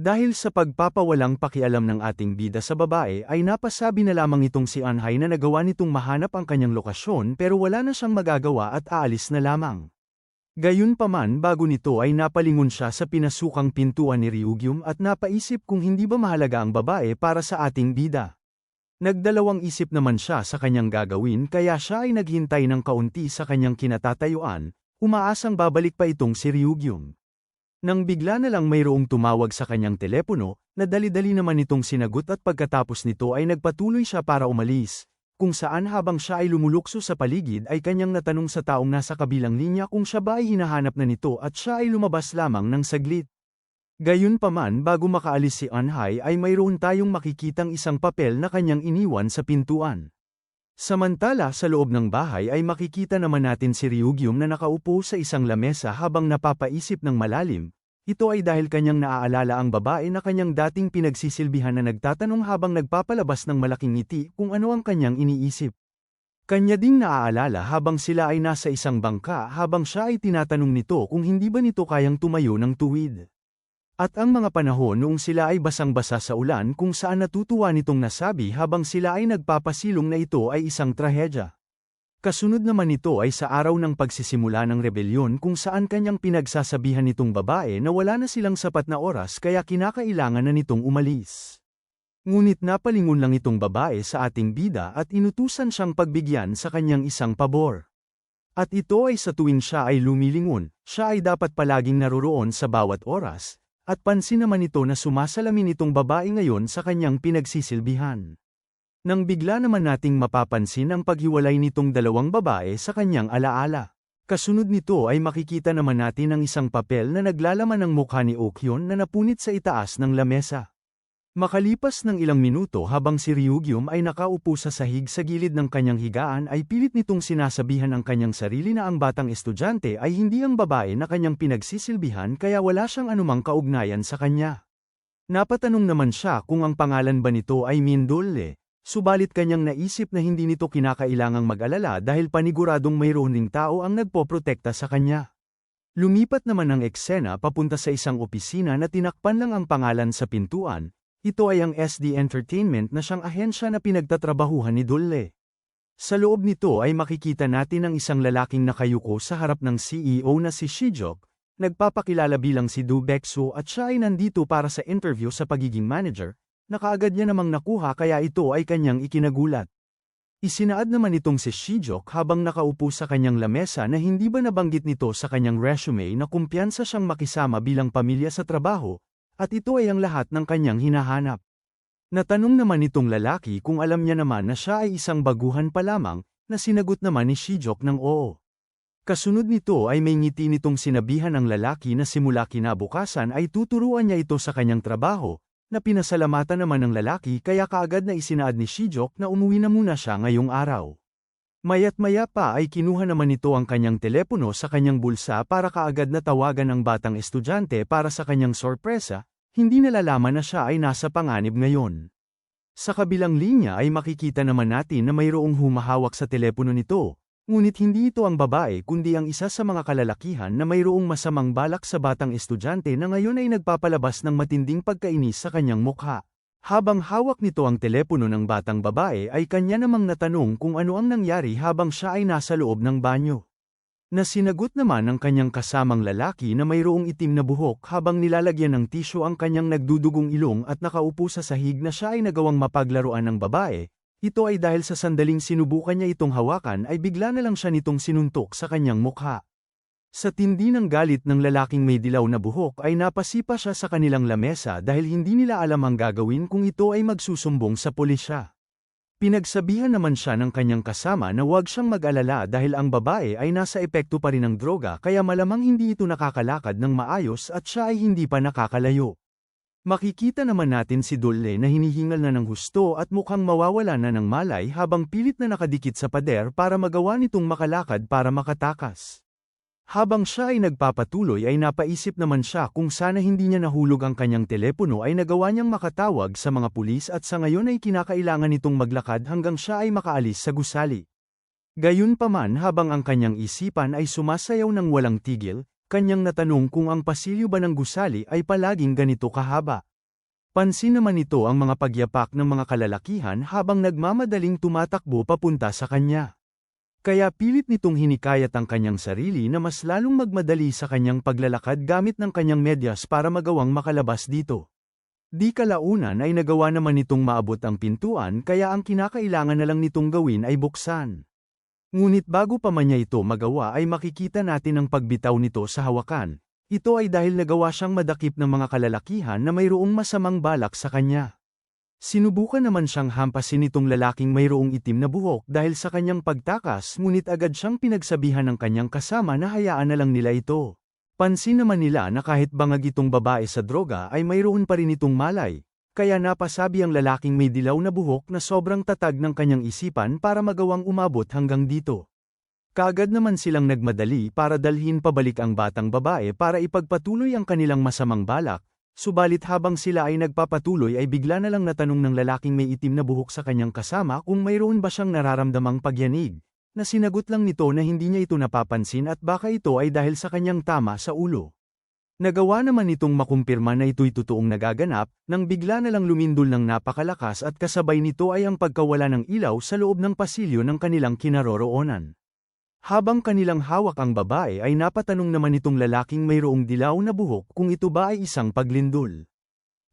Dahil sa pagpapawalang pakialam ng ating bida sa babae ay napasabi na lamang itong si Anhai na nagawa nitong mahanap ang kanyang lokasyon pero wala na siyang magagawa at aalis na lamang. Gayunpaman bago nito ay napalingon siya sa pinasukang pintuan ni Ryugyum at napaisip kung hindi ba mahalaga ang babae para sa ating bida. Nagdalawang isip naman siya sa kanyang gagawin kaya siya ay naghintay ng kaunti sa kanyang kinatatayuan, umaasang babalik pa itong si Ryugyum. Nang bigla na lang mayroong tumawag sa kanyang telepono, nadali-dali naman itong sinagot at pagkatapos nito ay nagpatuloy siya para umalis, kung saan habang siya ay lumulukso sa paligid ay kanyang natanong sa taong nasa kabilang linya kung siya ba ay hinahanap na nito at siya ay lumabas lamang ng saglit. Gayunpaman bago makaalis si Anhai ay mayroon tayong makikitang isang papel na kanyang iniwan sa pintuan. Samantala sa loob ng bahay ay makikita naman natin si Ryugyum na nakaupo sa isang lamesa habang napapaisip ng malalim. Ito ay dahil kanyang naaalala ang babae na kanyang dating pinagsisilbihan na nagtatanong habang nagpapalabas ng malaking ngiti kung ano ang kanyang iniisip. Kanya ding naaalala habang sila ay nasa isang bangka habang siya ay tinatanong nito kung hindi ba nito kayang tumayo ng tuwid. At ang mga panahon noong sila ay basang-basa sa ulan kung saan natutuwa nitong nasabi habang sila ay nagpapasilong na ito ay isang trahedya. Kasunod naman ito ay sa araw ng pagsisimula ng rebelyon kung saan kanyang pinagsasabihan nitong babae na wala na silang sapat na oras kaya kinakailangan na nitong umalis. Ngunit napalingon lang itong babae sa ating bida at inutusan siyang pagbigyan sa kanyang isang pabor. At ito ay sa tuwing siya ay lumilingon, siya ay dapat palaging naroroon sa bawat oras. At pansin naman ito na sumasalamin itong babae ngayon sa kanyang pinagsisilbihan. Nang bigla naman nating mapapansin ang paghiwalay nitong dalawang babae sa kanyang alaala. Kasunod nito ay makikita naman natin ang isang papel na naglalaman ng mukha ni Okyon na napunit sa itaas ng lamesa. Makalipas ng ilang minuto habang si Ryugyum ay nakaupo sa sahig sa gilid ng kanyang higaan ay pilit nitong sinasabihan ang kanyang sarili na ang batang estudyante ay hindi ang babae na kanyang pinagsisilbihan kaya wala siyang anumang kaugnayan sa kanya. Napatanong naman siya kung ang pangalan ba nito ay Mindole, subalit kanyang naisip na hindi nito kinakailangang mag-alala dahil paniguradong mayroon ding tao ang nagpoprotekta sa kanya. Lumipat naman ang eksena papunta sa isang opisina na tinakpan lang ang pangalan sa pintuan. Ito ay ang SD Entertainment na siyang ahensya na pinagtatrabahuhan ni Dole. Sa loob nito ay makikita natin ang isang lalaking nakayuko sa harap ng CEO na si Shijok, nagpapakilala bilang si Do Baeksu at siya ay nandito para sa interview sa pagiging manager, na kaagad niya namang nakuha kaya ito ay kanyang ikinagulat. Isinaad naman itong si Shijok habang nakaupo sa kanyang lamesa na hindi ba nabanggit nito sa kanyang resume na kumpiyansa siyang makisama bilang pamilya sa trabaho, at ito ay ang lahat ng kanyang hinahanap. Natanong naman itong lalaki kung alam niya naman na siya ay isang baguhan pa lamang, na sinagot naman ni Shijok ng oo. Kasunod nito ay may ngiti nitong sinabihan ang lalaki na simula kinabukasan ay tuturuan niya ito sa kanyang trabaho, na pinasalamatan naman ng lalaki kaya kaagad na isinaad ni Shijok na umuwi na muna siya ngayong araw. Maya't-maya pa ay kinuha naman nito ang kanyang telepono sa kanyang bulsa para kaagad na tawagan ang batang estudyante para sa kanyang sorpresa, hindi nalalaman na siya ay nasa panganib ngayon. Sa kabilang linya ay makikita naman natin na mayroong humahawak sa telepono nito, ngunit hindi ito ang babae kundi ang isa sa mga kalalakihan na mayroong masamang balak sa batang estudyante na ngayon ay nagpapalabas ng matinding pagkainis sa kanyang mukha. Habang hawak nito ang telepono ng batang babae ay kanya namang natanong kung ano ang nangyari habang siya ay nasa loob ng banyo. Nasinagot naman ng kanyang kasamang lalaki na mayroong itim na buhok habang nilalagyan ng tisyo ang kanyang nagdudugong ilong at nakaupo sa sahig na siya ay nagawang mapaglaruan ng babae. Ito ay dahil sa sandaling sinubukan niya itong hawakan ay bigla na lang siya nitong sinuntok sa kanyang mukha. Sa tindi ng galit ng lalaking may dilaw na buhok ay napasipa siya sa kanilang lamesa dahil hindi nila alam ang gagawin kung ito ay magsusumbong sa pulisya. Pinagsabihan naman siya ng kanyang kasama na huwag siyang mag-alala dahil ang babae ay nasa epekto pa rin ng droga kaya malamang hindi ito nakakalakad ng maayos at siya ay hindi pa nakakalayo. Makikita naman natin si Dole na hinihingal na ng husto at mukhang mawawala na ng malay habang pilit na nakadikit sa pader para magawa nitong makalakad para makatakas. Habang siya ay nagpapatuloy ay napaisip naman siya kung sana hindi niya nahulog ang kanyang telepono ay nagawa niyang makatawag sa mga pulis at sa ngayon ay kinakailangan nitong maglakad hanggang siya ay makaalis sa gusali. Gayunpaman habang ang kanyang isipan ay sumasayaw ng walang tigil, kanyang natanong kung ang pasilyo ba ng gusali ay palaging ganito kahaba. Pansin naman nito ang mga pagyapak ng mga kalalakihan habang nagmamadaling tumatakbo papunta sa kanya. Kaya pilit nitong hinikayat ang kanyang sarili na mas lalong magmadali sa kanyang paglalakad gamit ng kanyang medyas para magawang makalabas dito. Di kalaunan ay nagawa naman nitong maabot ang pintuan kaya ang kinakailangan na lang nitong gawin ay buksan. Ngunit bago pa man niya ito magawa ay makikita natin ang pagbitaw nito sa hawakan. Ito ay dahil nagawa siyang madakip ng mga kalalakihan na mayroong masamang balak sa kanya. Sinubukan naman siyang hampasin nitong lalaking mayroong itim na buhok dahil sa kanyang pagtakas ngunit agad siyang pinagsabihan ng kanyang kasama na hayaan na lang nila ito. Pansin naman nila na kahit bangag itong babae sa droga ay mayroon pa rin itong malay, kaya napasabi ang lalaking may dilaw na buhok na sobrang tatag ng kanyang isipan para magawang umabot hanggang dito. Kaagad naman silang nagmadali para dalhin pabalik ang batang babae para ipagpatuloy ang kanilang masamang balak. Subalit habang sila ay nagpapatuloy ay bigla na lang natanong ng lalaking may itim na buhok sa kanyang kasama kung mayroon ba siyang nararamdamang pagyanig, na sinagot lang nito na hindi niya ito napapansin at baka ito ay dahil sa kanyang tama sa ulo. Nagawa naman nitong makumpirma na ito'y totoong nagaganap, nang bigla na lang lumindol ng napakalakas at kasabay nito ay ang pagkawala ng ilaw sa loob ng pasilyo ng kanilang kinaroroonan. Habang kanilang hawak ang babae ay napatanong naman itong lalaking mayroong dilaw na buhok kung ito ba ay isang paglindol.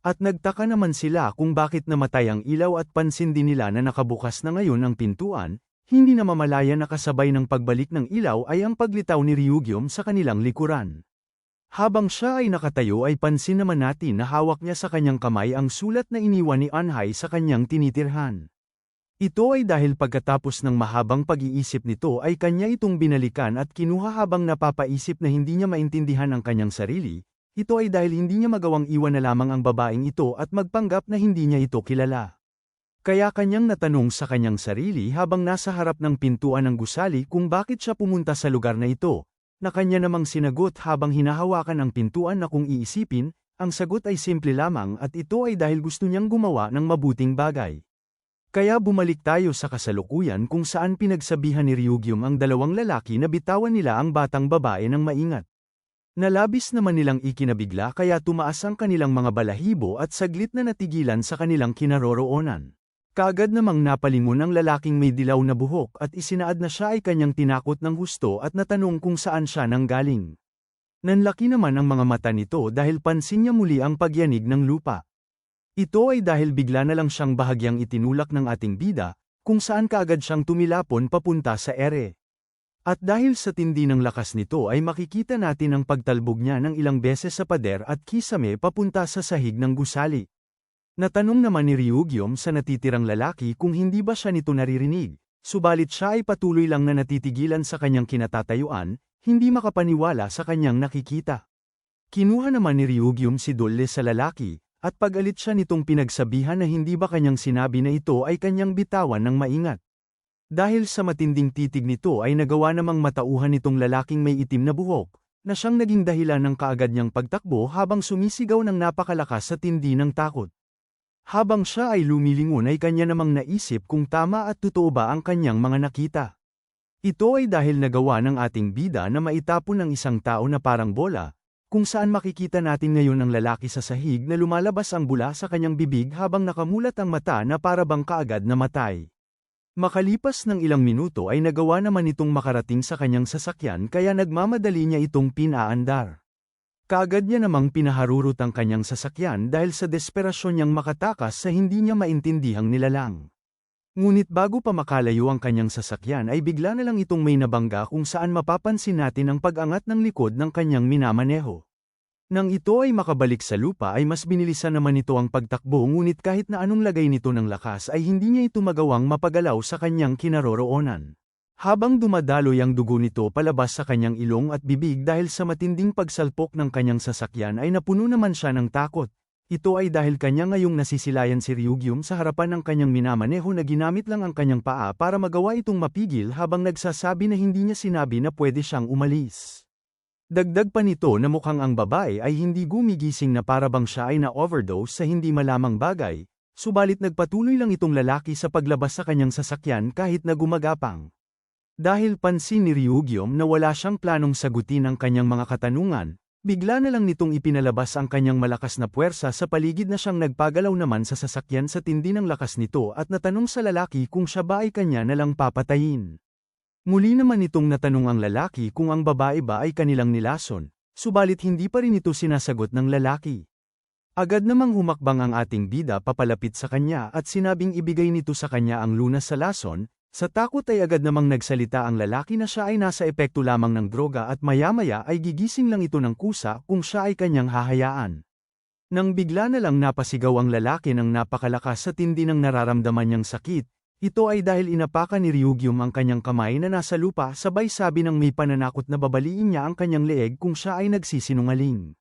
At nagtaka naman sila kung bakit namatay ang ilaw at pansin din nila na nakabukas na ngayon ang pintuan, hindi na mamalaya na kasabay ng pagbalik ng ilaw ay ang paglitaw ni Ryugyom sa kanilang likuran. Habang siya ay nakatayo ay pansin naman natin na hawak niya sa kanyang kamay ang sulat na iniwan ni Anhai sa kanyang tinitirhan. Ito ay dahil pagkatapos ng mahabang pag-iisip nito ay kanya itong binalikan at kinuha habang napapaisip na hindi niya maintindihan ang kanyang sarili. Ito ay dahil hindi niya magawang iwan na lamang ang babaeng ito at magpanggap na hindi niya ito kilala. Kaya kanyang natanong sa kanyang sarili habang nasa harap ng pintuan ng gusali kung bakit siya pumunta sa lugar na ito, na kanya namang sinagot habang hinahawakan ang pintuan na kung iisipin, ang sagot ay simple lamang at ito ay dahil gusto niyang gumawa ng mabuting bagay. Kaya bumalik tayo sa kasalukuyan kung saan pinagsabihan ni Ryugyom ang dalawang lalaki na bitawan nila ang batang babae ng maingat. Nalabis naman nilang ikinabigla kaya tumaas ang kanilang mga balahibo at saglit na natigilan sa kanilang kinaroroonan. Kaagad namang napalingon ang lalaking may dilaw na buhok at isinaad na siya ay kanyang tinakot ng husto at natanong kung saan siya nanggaling. Nanlaki naman ang mga mata nito dahil pansin niya muli ang pagyanig ng lupa. Ito ay dahil bigla na lang siyang bahagyang itinulak ng ating bida, kung saan kaagad siyang tumilapon papunta sa ere. At dahil sa tindi ng lakas nito ay makikita natin ang pagtalbog niya ng ilang beses sa pader at kisame papunta sa sahig ng gusali. Natanong naman ni Ryugyom sa natitirang lalaki kung hindi ba siya nito naririnig, subalit siya ay patuloy lang na natitigilan sa kanyang kinatatayuan, hindi makapaniwala sa kanyang nakikita. Kinuha naman ni Ryugyom si Dolle sa lalaki, at pag-alit siya nitong pinagsabihan na hindi ba kanyang sinabi na ito ay kanyang bitawan ng maingat. Dahil sa matinding titig nito ay nagawa namang matauhan nitong lalaking may itim na buhok, na siyang naging dahilan ng kaagad niyang pagtakbo habang sumisigaw ng napakalakas sa tindi ng takot. Habang siya ay lumilingon ay kanya namang naisip kung tama at totoo ba ang kanyang mga nakita. Ito ay dahil nagawa ng ating bida na maitapon ng isang tao na parang bola, kung saan makikita natin ngayon ang lalaki sa sahig na lumalabas ang bula sa kanyang bibig habang nakamulat ang mata na para bang kaagad namatay. Makalipas ng ilang minuto ay nagawa naman itong makarating sa kanyang sasakyan kaya nagmamadali niya itong pinaandar. Kaagad niya namang pinaharurot ang kanyang sasakyan dahil sa desperasyon niyang makatakas sa hindi niya maintindihang nilalang. Ngunit bago pa makalayo ang kanyang sasakyan ay bigla na lang itong may nabangga kung saan mapapansin natin ang pag-angat ng likod ng kanyang minamaneho. Nang ito ay makabalik sa lupa ay mas binilisan naman ito ang pagtakbo ngunit kahit na anong lagay nito ng lakas ay hindi niya ito magawang mapagalaw sa kanyang kinaroroonan. Habang dumadaloy ang dugo nito palabas sa kanyang ilong at bibig dahil sa matinding pagsalpok ng kanyang sasakyan ay napuno naman siya ng takot. Ito ay dahil kanya ngayong nasisilayan si Ryugyom sa harapan ng kanyang minamaneho na ginamit lang ang kanyang paa para magawa itong mapigil habang nagsasabi na hindi niya sinabi na pwede siyang umalis. Dagdag pa nito na mukhang ang babae ay hindi gumigising na para bang siya ay na-overdose sa hindi malamang bagay, subalit nagpatuloy lang itong lalaki sa paglabas sa kanyang sasakyan kahit na gumagapang. Dahil pansin ni Ryugyom na wala siyang planong sagutin ang kanyang mga katanungan, Bigla na lang nitong ipinalabas ang kanyang malakas na puwersa sa paligid na siyang nagpagalaw naman sa sasakyan sa tindi ng lakas nito at natanong sa lalaki kung siya ba ay kanya na lang papatayin. Muli naman itong natanong ang lalaki kung ang babae ba ay kanilang nilason, subalit hindi pa rin ito sinasagot ng lalaki. Agad namang humakbang ang ating bida papalapit sa kanya at sinabing ibigay nito sa kanya ang lunas sa lason. Sa takot ay agad namang nagsalita ang lalaki na siya ay nasa epekto lamang ng droga at maya-maya ay gigising lang ito ng kusa kung siya ay kanyang hahayaan. Nang bigla na lang napasigaw ang lalaki ng napakalakas sa tindi ng nararamdaman niyang sakit, ito ay dahil inapakan ni Ryugyum ang kanyang kamay na nasa lupa sabay sabi ng may pananakot na babaliin niya ang kanyang leeg kung siya ay nagsisinungaling.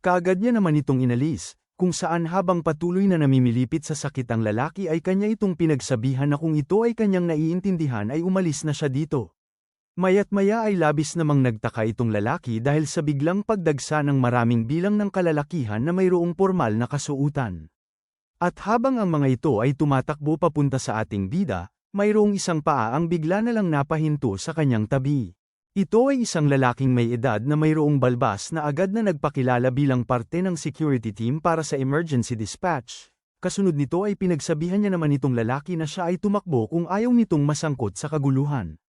Kaagad niya naman itong inalis, kung saan habang patuloy na namimilipit sa sakit ang lalaki ay kanya itong pinagsabihan na kung ito ay kanyang naiintindihan ay umalis na siya dito. Maya't maya ay labis namang nagtaka itong lalaki dahil sa biglang pagdagsa ng maraming bilang ng kalalakihan na mayroong pormal na kasuutan. At habang ang mga ito ay tumatakbo papunta sa ating bida, mayroong isang paa ang bigla na lang napahinto sa kanyang tabi. Ito ay isang lalaking may edad na mayroong balbas na agad na nagpakilala bilang parte ng security team para sa emergency dispatch. Kasunod nito ay pinagsabihan niya naman itong lalaki na siya ay tumakbo kung ayaw nitong masangkot sa kaguluhan.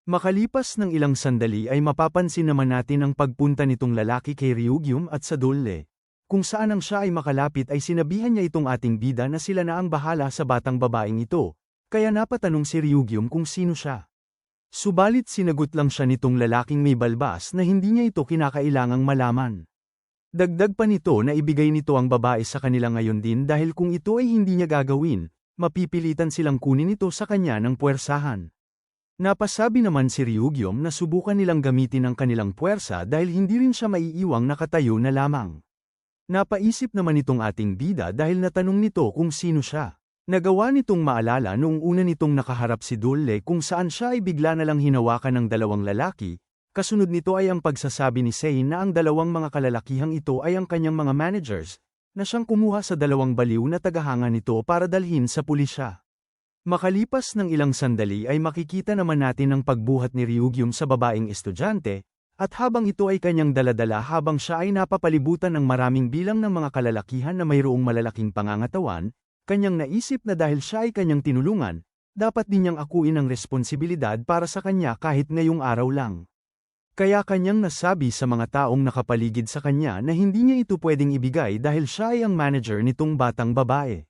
Makalipas ng ilang sandali ay mapapansin naman natin ang pagpunta nitong lalaki kay Ryugyum at sa Dole. Kung saan ang siya ay makalapit ay sinabihan niya itong ating bida na sila na ang bahala sa batang babaeng ito, kaya napatanong si Ryugyum kung sino siya. Subalit sinagot lang siya nitong lalaking may balbas na hindi niya ito kinakailangang malaman. Dagdag pa nito na ibigay nito ang babae sa kanila ngayon din dahil kung ito ay hindi niya gagawin, mapipilitan silang kunin ito sa kanya ng puwersahan. Napasabi naman si Ryugyum na subukan nilang gamitin ang kanilang puwersa dahil hindi rin siya maiiwang nakatayo na lamang. Napaisip naman itong ating bida dahil natanong nito kung sino siya. Nagawa nitong maalala noong una nitong nakaharap si Dole kung saan siya ay bigla na lang hinawakan ng dalawang lalaki, kasunod nito ay ang pagsasabi ni Sei na ang dalawang mga kalalakihang ito ay ang kanyang mga managers, na siyang kumuha sa dalawang baliw na tagahanga nito para dalhin sa pulisya. Makalipas ng ilang sandali ay makikita naman natin ang pagbuhat ni Ryugyum sa babaeng estudyante, at habang ito ay kanyang daladala habang siya ay napapalibutan ng maraming bilang ng mga kalalakihan na mayroong malalaking pangangatawan, kanyang naisip na dahil siya ay kanyang tinulungan, dapat din niyang akuin ang responsibilidad para sa kanya kahit ngayong araw lang. Kaya kanyang nasabi sa mga taong nakapaligid sa kanya na hindi niya ito pwedeng ibigay dahil siya ay ang manager nitong batang babae.